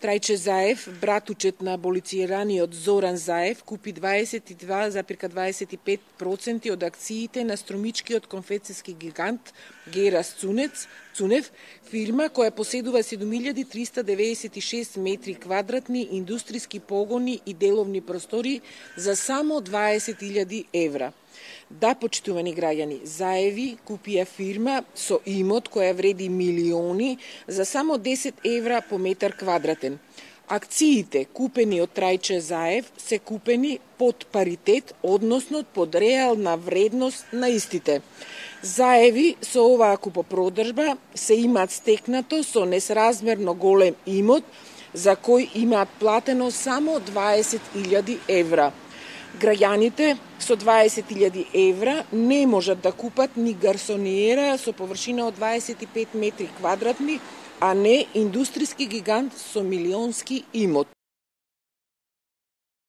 Трајче Заев, братучет на аболицираниот Зоран Заев, купи 22,25% од акциите на струмичкиот конфекцијски гигант Герас Цунев, фирма која поседува 7396 метри квадратни индустријски погони и деловни простори за само 20.000 евра. Да, почитувани граѓани, Заеви купија фирма со имот која вреди милиони за само 10 евра по метар квадратен. Акциите купени од Трајче Заев се купени под паритет, односно под реална вредност на истите. Заеви со оваа купопродржба се имаат стекнато со несразмерно голем имот за кој имаат платено само 20.000 евра. Граѓаните со 20.000 евра не можат да купат ни гарсониера со површина од 25 метри квадратни, а не индустријски гигант со милионски имот.